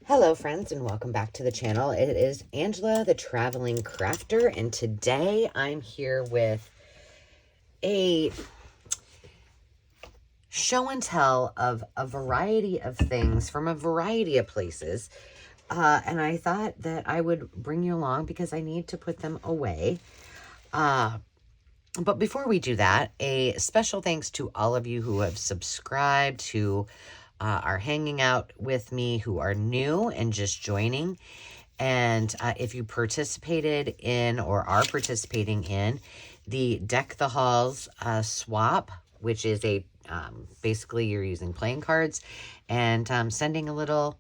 Hello friends and welcome back to the channel. It is Angela the Traveling Crafter, and today I'm here with a show and tell of a variety of things from a variety of places. And I thought that I would bring you along because I need to put them away. But before we do that, a special thanks to all of you who have subscribed, who are hanging out with me, who are new and just joining. And if you participated in or are participating in the Deck the Halls swap, which is a basically you're using playing cards and sending a little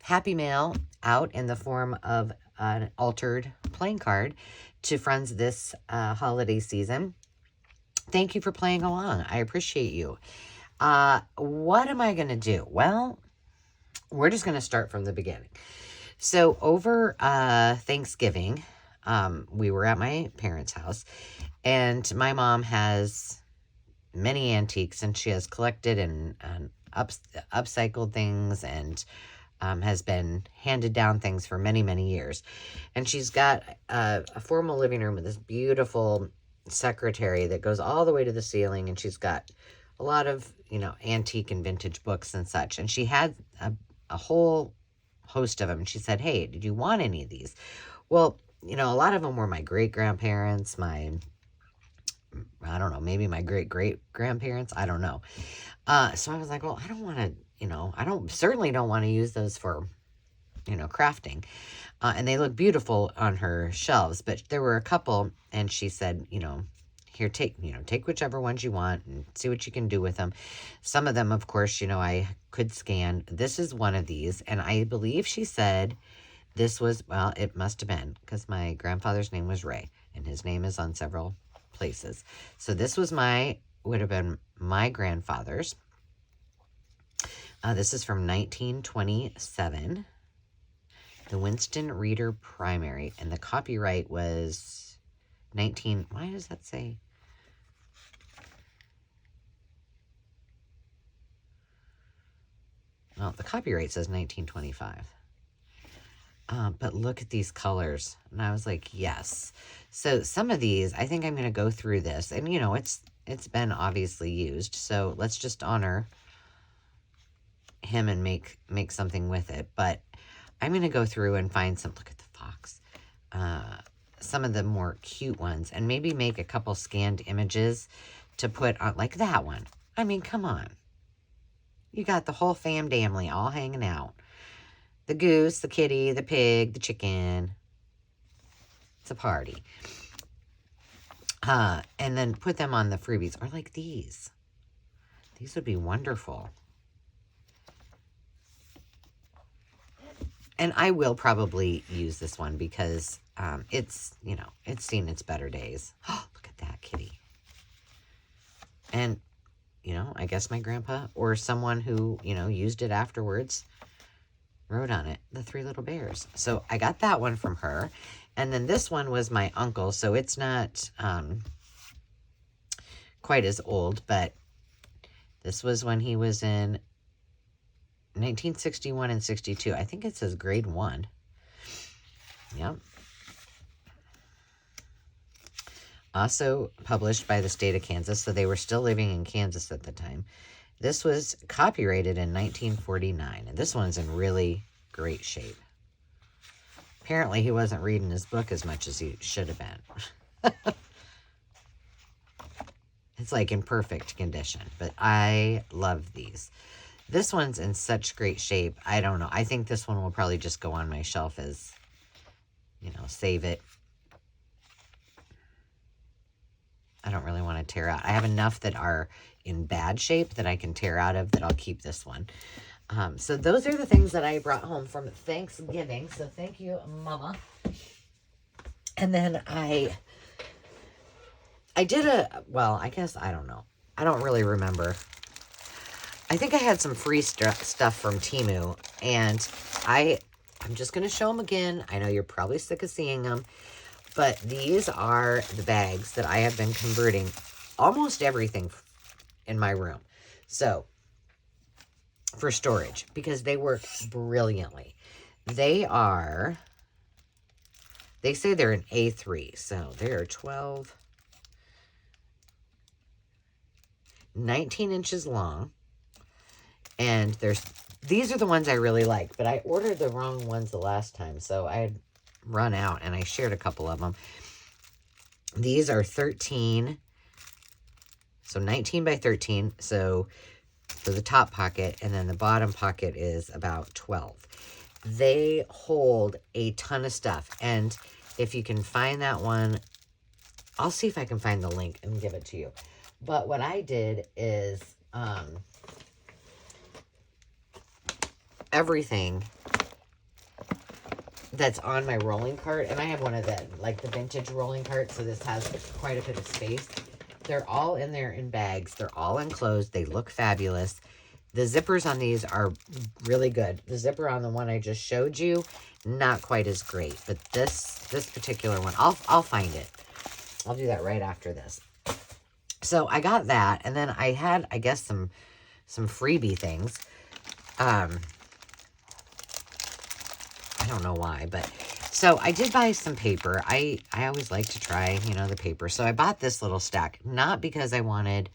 happy mail out in the form of an altered playing card to friends this holiday season. Thank you for playing along. I appreciate you. What am I going to do? Well, we're just going to start from the beginning. So over Thanksgiving, we were at my parents' house, and my mom has many antiques, and she has collected and upcycled things, and has been handed down things for many, many years. And she's got a formal living room with this beautiful secretary that goes all the way to the ceiling, and she's got a lot of, antique and vintage books and such. And she had a whole host of them. And she said, hey, did you want any of these? Well, a lot of them were my great-grandparents, I don't know, maybe my great-great-grandparents. I don't know. So I was like, well, I don't want to, certainly don't want to use those for, crafting. And they look beautiful on her shelves, but there were a couple, and she said, here, take whichever ones you want and see what you can do with them. Some of them, of course, I could scan. This is one of these, and I believe she said this was, well, it must have been, because my grandfather's name was Ray, and his name is on several places. So this was would have been my grandfather's. This is from 1927, the Winston Reader Primary, and the copyright was why does that say? Well, the copyright says 1925. But look at these colors. And I was like, yes. So some of these, I think I'm going to go through this. And, it's been obviously used. So let's just honor him and make something with it. But I'm going to go through and find some, look at the fox. Some of the more cute ones. And maybe make a couple scanned images to put on, like that one. I mean, come on. You got the whole family all hanging out. The goose, the kitty, the pig, the chicken. It's a party. And then put them on the freebies. Or like these. These would be wonderful. And I will probably use this one because it's, it's seen its better days. Oh, look at that kitty. And, I guess my grandpa or someone who, used it afterwards wrote on it, the Three Little Bears. So I got that one from her. And then this one was my uncle. So it's not quite as old, but this was when he was in 1961 and 62. I think it says grade 1. Yep. Also published by the state of Kansas, so they were still living in Kansas at the time. This was copyrighted in 1949, and this one's in really great shape. Apparently, he wasn't reading his book as much as he should have been. It's like in perfect condition, but I love these. This one's in such great shape. I don't know. I think this one will probably just go on my shelf as, save it. I don't really want to tear out. I have enough that are in bad shape that I can tear out of that I'll keep this one. So those are the things that I brought home from Thanksgiving. So thank you, Mama. And then I did I guess, I don't know. I don't really remember. I think I had some free stuff from Temu, and I'm just going to show them again. I know you're probably sick of seeing them. But these are the bags that I have been converting almost everything in my room. So, for storage, because they work brilliantly. They say they're an A3, so they are 19 inches long. And these are the ones I really like, but I ordered the wrong ones the last time, so I had run out, and I shared a couple of them. These are 13, so 19 by 13, so for the top pocket, and then the bottom pocket is about 12. They hold a ton of stuff, and if you can find that one, I'll see if I can find the link and give it to you. But what I did is everything that's on my rolling cart, and I have one of the, like the vintage rolling carts, so this has quite a bit of space. They're all in there in bags. They're all enclosed. They look fabulous. The zippers on these are really good. The zipper on the one I just showed you, not quite as great, but this particular one, I'll find it. I'll do that right after this. So I got that, and then I had, I guess, some freebie things. I don't know why, but so I did buy some paper. I always like to try, you know, the paper. So I bought this little stack, not because I wanted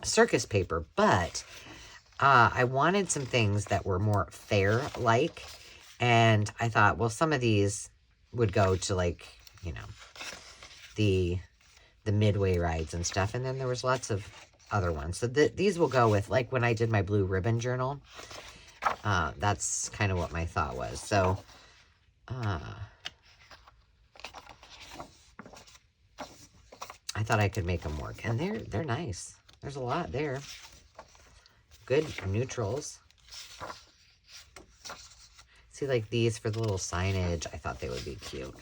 circus paper, but I wanted some things that were more fair-like, and I thought, well, some of these would go to, like, you know, the midway rides and stuff, and then there was lots of other ones. So these will go with, like, when I did my blue ribbon journal. That's kind of what my thought was. So, I thought I could make them work, and they're nice. There's a lot there. Good neutrals. See, like these for the little signage, I thought they would be cute.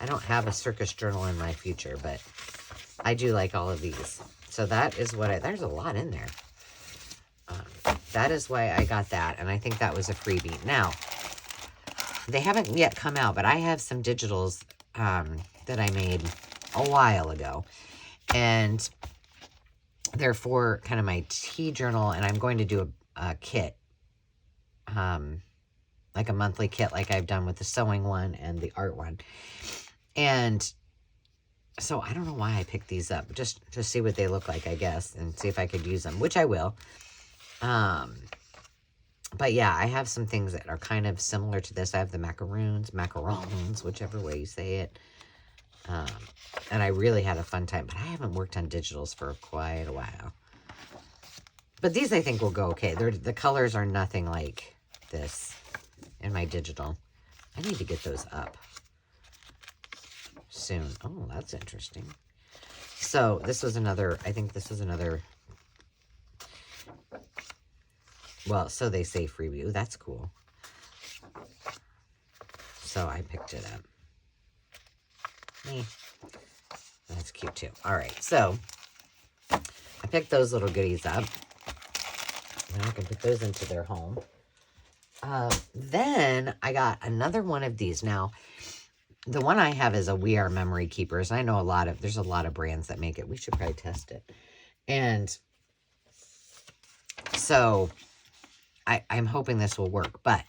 I don't have a circus journal in my future, but I do like all of these. So that is what there's a lot in there. That is why I got that, and I think that was a freebie. Now, they haven't yet come out, but I have some digitals that I made a while ago, and they're for kind of my tea journal, and I'm going to do a kit, like a monthly kit like I've done with the sewing one and the art one. And so I don't know why I picked these up, just to see what they look like, I guess, and see if I could use them, which I will. But yeah, I have some things that are kind of similar to this. I have the macaroons, whichever way you say it. And I really had a fun time, but I haven't worked on digitals for quite a while. But these I think will go okay. The colors are nothing like this in my digital. I need to get those up soon. Oh, that's interesting. So this was another, I think this was another, well, so they say freebie. Ooh, that's cool. So I picked it up. That's cute too. All right, so I picked those little goodies up. And I can put those into their home. Then I got another one of these. Now, the one I have is a We Are Memory Keepers. I know there's a lot of brands that make it. We should probably test it. And so I'm hoping this will work. But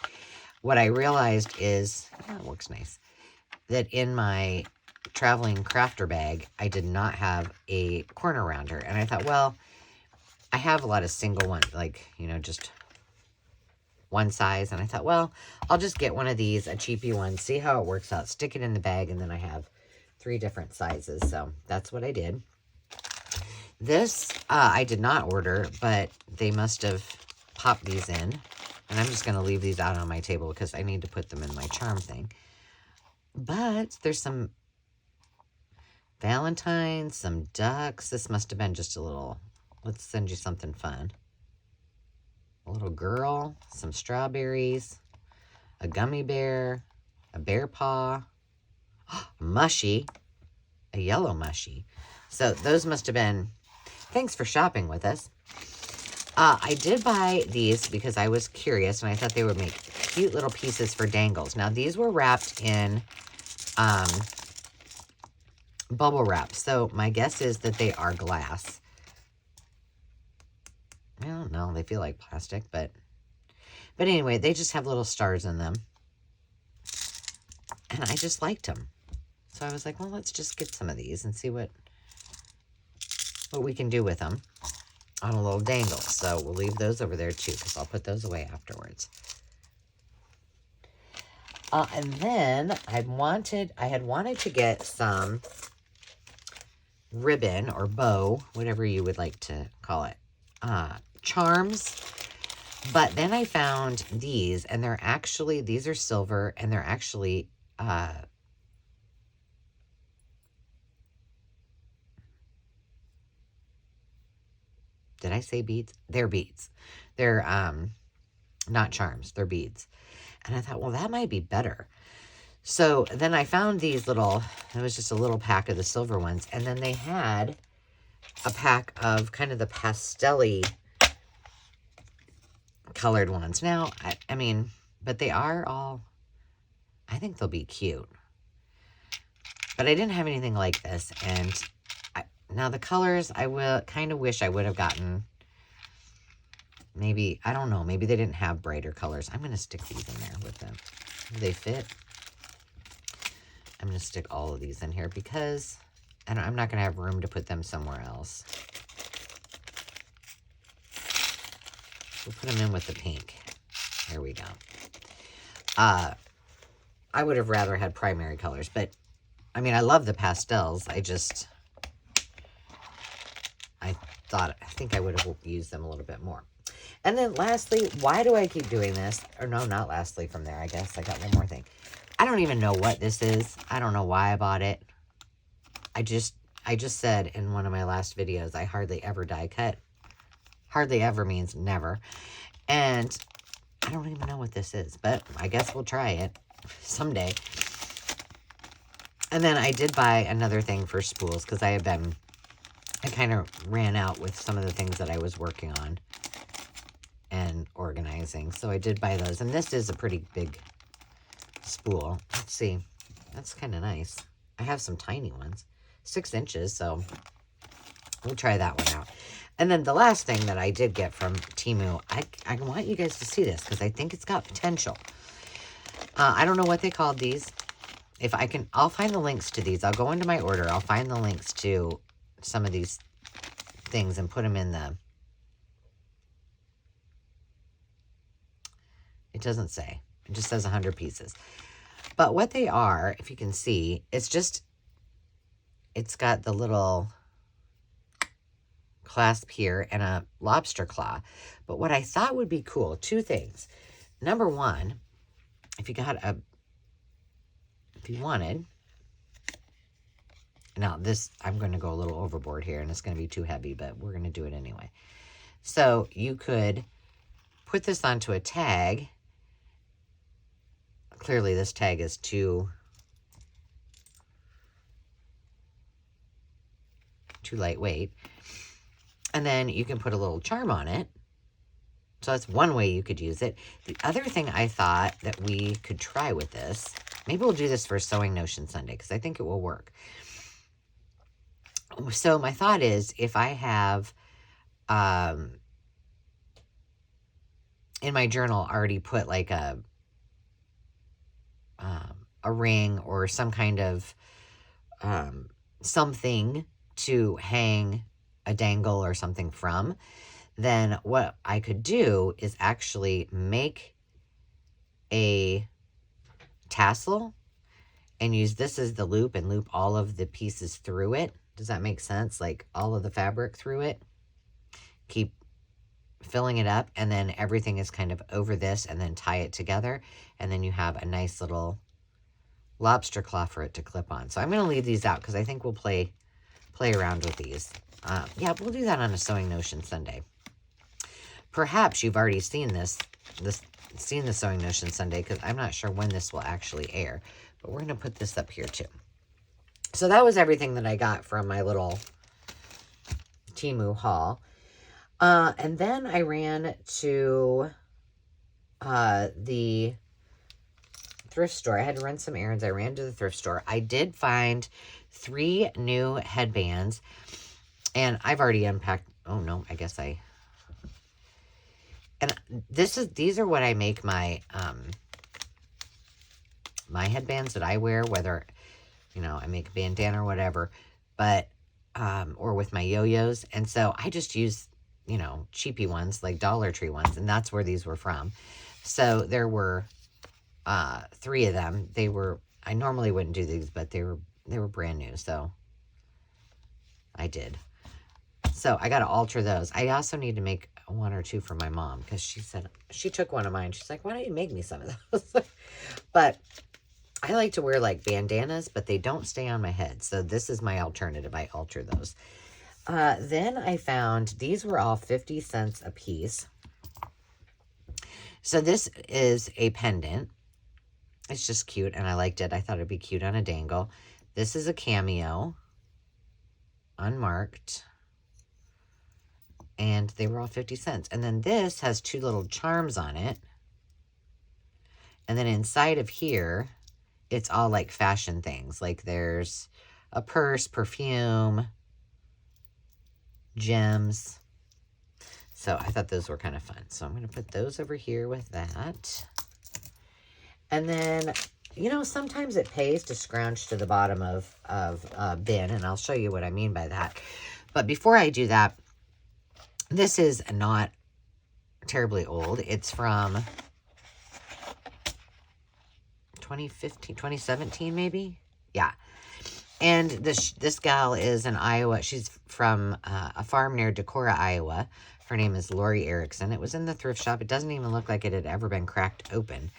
what I realized is, it works nice, that in my traveling crafter bag, I did not have a corner rounder. And I thought, well, I have a lot of single ones, like, you know, just one size. And I thought, well, I'll just get one of these, a cheapy one, see how it works out, stick it in the bag, and then I have 3 different sizes. So that's what I did. This, I did not order, but they must have popped these in. And I'm just going to leave these out on my table because I need to put them in my charm thing. But there's some Valentines, some ducks. This must have been just a little, let's send you something fun. A little girl, some strawberries, a gummy bear, a bear paw, mushy, a yellow mushy. So those must have been, thanks for shopping with us. I did buy these because I was curious and I thought they would make cute little pieces for dangles. Now these were wrapped in bubble wrap. So my guess is that they are glass. I don't know. They feel like plastic, but But anyway, they just have little stars in them. And I just liked them. So I was like, well, let's just get some of these and see what we can do with them on a little dangle. So we'll leave those over there too, because I'll put those away afterwards. And then I had wanted to get some ribbon or bow, whatever you would like to call it, charms. But then I found these, and these are silver, and they're actually, did I say beads? They're beads. They're, not charms, they're beads. And I thought, well, that might be better. So then I found these little, it was just a little pack of the silver ones. And then they had a pack of kind of the pastel-y colored ones. Now, I mean, but they are all, I think they'll be cute. But I didn't have anything like this. And now the colors, I will kind of wish I would have gotten, maybe, I don't know, maybe they didn't have brighter colors. I'm going to stick these in there with them. Do they fit? I'm going to stick all of these in here because I'm not going to have room to put them somewhere else. We'll put them in with the pink. There we go. I would have rather had primary colors, but I mean, I love the pastels. I think I would have used them a little bit more. And then lastly, why do I keep doing this? Or no, not lastly from there, I guess. I got one more thing. I don't even know what this is. I don't know why I bought it. I just said in one of my last videos, I hardly ever die cut. Hardly ever means never. And I don't even know what this is, but I guess we'll try it someday. And then I did buy another thing for spools because I kind of ran out with some of the things that I was working on and organizing. So I did buy those. And this is a pretty big spool. Let's see. That's kind of nice. I have some tiny ones. 6 inches, so we'll try that one out. And then the last thing that I did get from Temu, I want you guys to see this because I think it's got potential. I don't know what they called these. If I can, I'll find the links to these. I'll go into my order. I'll find the links to some of these things and put them in the... It doesn't say. It just says 100 pieces. But what they are, if you can see, it's got the little clasp here and a lobster claw. But what I thought would be cool, 2 things. Number one, if you wanted, now this, I'm going to go a little overboard here and it's going to be too heavy, but we're going to do it anyway. So you could put this onto a tag. Clearly this tag is too lightweight. And then you can put a little charm on it. So that's one way you could use it. The other thing I thought that we could try with this, maybe we'll do this for Sewing Notion Sunday because I think it will work. So my thought is if I have in my journal already put like a ring or some kind of something to hang a dangle or something from, then what I could do is actually make a tassel and use this as the loop and loop all of the pieces through it. Does that make sense? Like all of the fabric through it. Keep filling it up and then everything is kind of over this and then tie it together. And then you have a nice little lobster claw for it to clip on. So I'm going to leave these out because I think we'll play around with these. Yeah, we'll do that on a Sewing Notion Sunday. Perhaps you've already seen seen the Sewing Notion Sunday because I'm not sure when this will actually air. But we're going to put this up here too. So that was everything that I got from my little Temu haul. And then I ran to the thrift store. I had to run some errands. I ran to the thrift store. I did find 3 new headbands. And I've already unpacked. Oh, no. I guess And these are what I make my, my headbands that I wear, whether, you know, I make a bandana or whatever, but, or with my yo-yos. And so I just use, you know, cheapy ones, like Dollar Tree ones. And that's where these were from. So there were, 3 of them. I normally wouldn't do these, but they were brand new. So I did. So I got to alter those. I also need to make 1 or 2 for my mom, because she said, she took one of mine. She's like, why don't you make me some of those? But I like to wear like bandanas, but they don't stay on my head. So this is my alternative. I alter those. Then I found these were all 50 cents a piece. So this is a pendant. It's just cute, and I liked it. I thought it'd be cute on a dangle. This is a cameo, unmarked, and they were all 50 cents. And then this has 2 little charms on it. And then inside of here, it's all like fashion things. Like there's a purse, perfume, gems. So I thought those were kind of fun. So I'm going to put those over here with that. And then, you know, sometimes it pays to scrounge to the bottom of a bin, and I'll show you what I mean by that. But before I do that, this is not terribly old. It's from 2015, 2017 maybe? Yeah. And this gal is in Iowa. She's from a farm near Decorah, Iowa. Her name is Lori Erickson. It was in the thrift shop. It doesn't even look like it had ever been cracked open.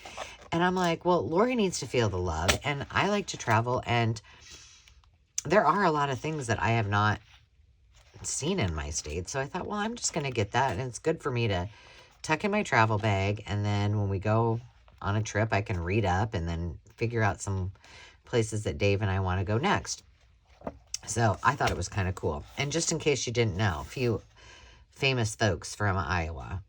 And I'm like, well, Lori needs to feel the love. And I like to travel. And there are a lot of things that I have not seen in my state. So I thought, well, I'm just going to get that. And it's good for me to tuck in my travel bag. And then when we go on a trip, I can read up and then figure out some places that Dave and I want to go next. So I thought it was kind of cool. And just in case you didn't know, a few famous folks from Iowa.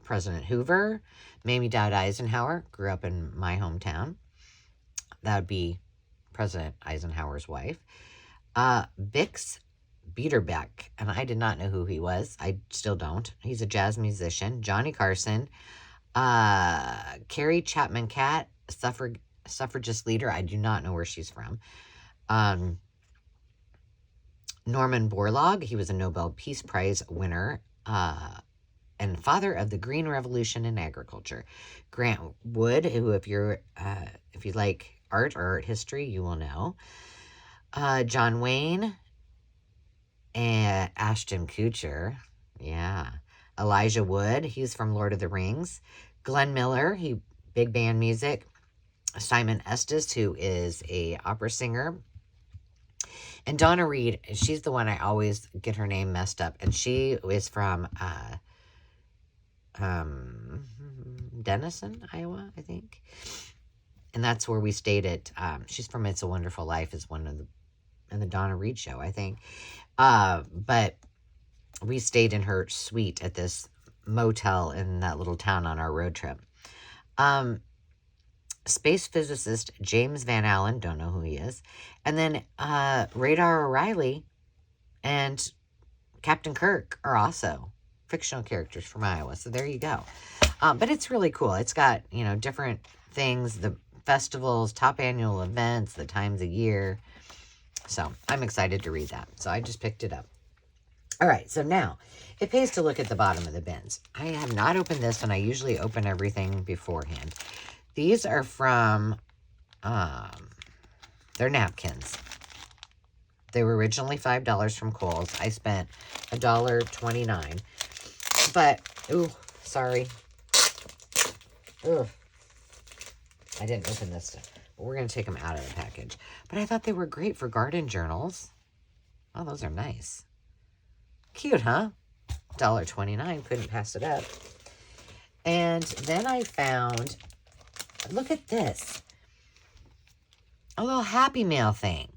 President Hoover, Mamie Dowd Eisenhower, grew up in my hometown. That would be President Eisenhower's wife. Bix Beiderbecke, and I did not know who he was. I still don't. He's a jazz musician. Johnny Carson. Carrie Chapman Catt, suffragist leader. I do not know where she's from. Norman Borlaug, he was a Nobel Peace Prize winner, and father of the Green Revolution in agriculture. Grant Wood, who if you like art or art history, you will know. John Wayne and Ashton Kutcher, yeah. Elijah Wood, he's from Lord of the Rings. Glenn Miller, he big band music. Simon Estes, who is a opera singer. And Donna Reed, she's the one I always get her name messed up. And she is from Denison, Iowa, I think. And that's where we stayed at. She's from It's a Wonderful Life, is one of in the Donna Reed show, I think. But we stayed in her suite at this motel in that little town on our road trip. Space physicist James Van Allen, don't know who he is. And then Radar O'Reilly and Captain Kirk are also fictional characters from Iowa. So there you go. But it's really cool. It's got, you know, different things, the festivals, top annual events, the times of year. So I'm excited to read that. So I just picked it up. All right, so now it pays to look at the bottom of the bins. I have not opened this, and I usually open everything beforehand. These are from, they're napkins. They were originally $5 from Kohl's. I spent $1.29. But, ooh, sorry. Ugh. I didn't open this stuff. But we're going to take them out of the package. But I thought they were great for garden journals. Oh, those are nice. Cute, huh? $1.29. Couldn't pass it up. And then I found, look at this. A little Happy Mail thing.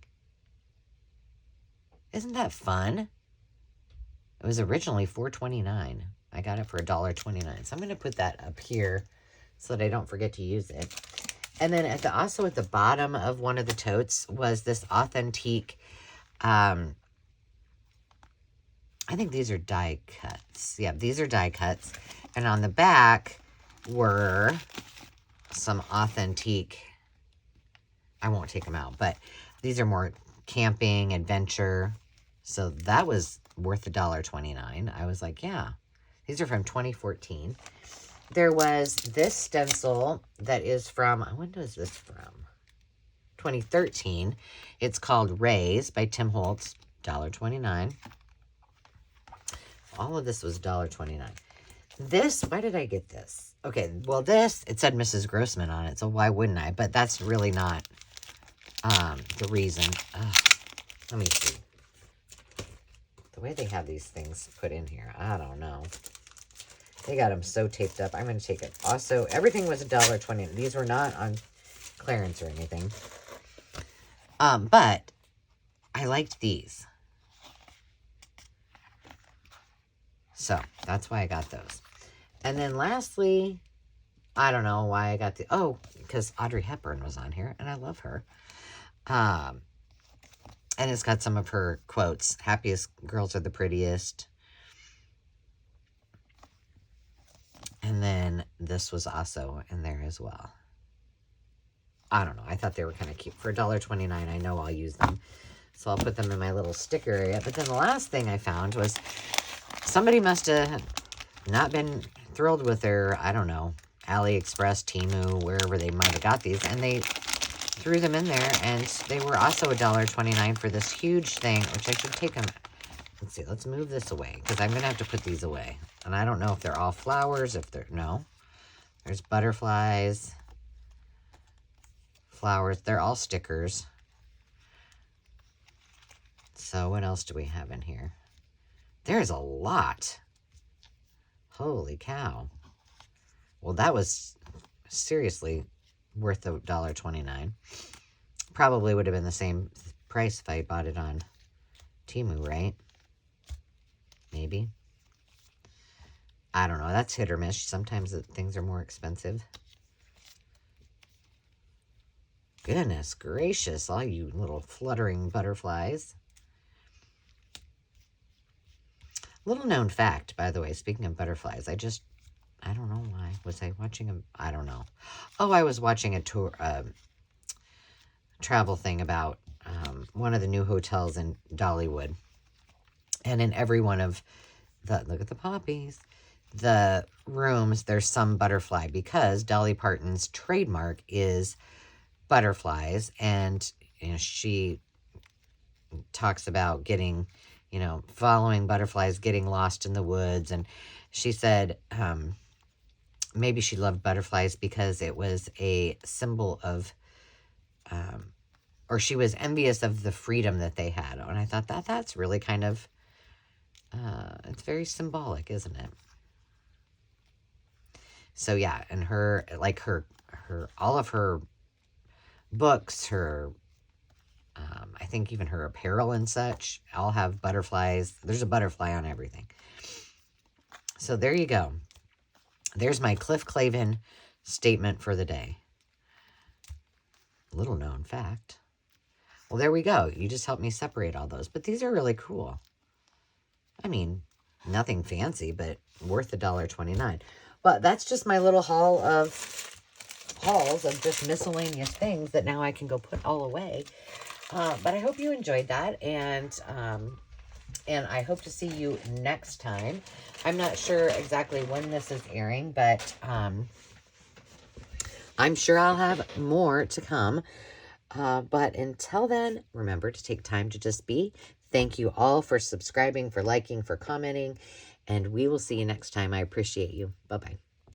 Isn't that fun? It was originally $4.29. I got it for $1.29. So I'm going to put that up here so that I don't forget to use it. And then also at the bottom of one of the totes was this authentique, I think these are die cuts. Yeah, these are die cuts. And on the back were some authentic, I won't take them out, but these are more camping, adventure. So that was worth $1.29. I was like, yeah. These are from 2014. There was this stencil that is from, when was this from? 2013. It's called Rays by Tim Holtz, $1.29. All of this was $1.29. This, why did I get this? Okay, well this, it said Mrs. Grossman on it, so why wouldn't I? But that's really not the reason. Let me see. The way they have these things put in here, I don't know. They got them so taped up. I'm going to take it. Also, everything was $1.20. These were not on clearance or anything. But I liked these. So, that's why I got those. And then lastly, I don't know why I got the... Oh, because Audrey Hepburn was on here, and I love her. And it's got some of her quotes. Happiest girls are the prettiest. And then this was also in there as well. I don't know. I thought they were kind of cute. For $1.29, I know I'll use them. So I'll put them in my little sticker area. But then the last thing I found was somebody must have not been thrilled with their, I don't know, AliExpress, Temu, wherever they might have got these. And they threw them in there. And they were also $1.29 for this huge thing, which I should take them. Let's see. Let's move this away because I'm going to have to put these away. And I don't know if they're all flowers, if they're, no. There's butterflies, flowers. They're all stickers. So what else do we have in here? There's a lot. Holy cow. Well, that was seriously worth $1.29. Probably would have been the same price if I bought it on Temu, right? Maybe. I don't know. That's hit or miss. Sometimes things are more expensive. Goodness gracious, all you little fluttering butterflies. Little known fact, by the way, speaking of butterflies, I don't know why. Was I watching them? I don't know. Oh, I was watching a tour, travel thing about one of the new hotels in Dollywood. And in every one of the, look at the poppies, the rooms, there's some butterfly because Dolly Parton's trademark is butterflies. And, you know, she talks about getting, you know, following butterflies, getting lost in the woods. And she said maybe she loved butterflies because it was a symbol of, or she was envious of the freedom that they had. And I thought that's really kind of, it's very symbolic, isn't it? So yeah, and her, like her, all of her books, her, I think even her apparel and such, all have butterflies. There's a butterfly on everything. So there you go. There's my Cliff Clavin statement for the day. Little known fact. Well, there we go. You just helped me separate all those. But these are really cool. I mean, nothing fancy, but worth $1.29. But that's just my little hauls of just miscellaneous things that now I can go put all away. But I hope you enjoyed that, and I hope to see you next time. I'm not sure exactly when this is airing, but I'm sure I'll have more to come. But until then, remember to take time to just be. Thank you all for subscribing, for liking, for commenting, and we will see you next time. I appreciate you. Bye-bye.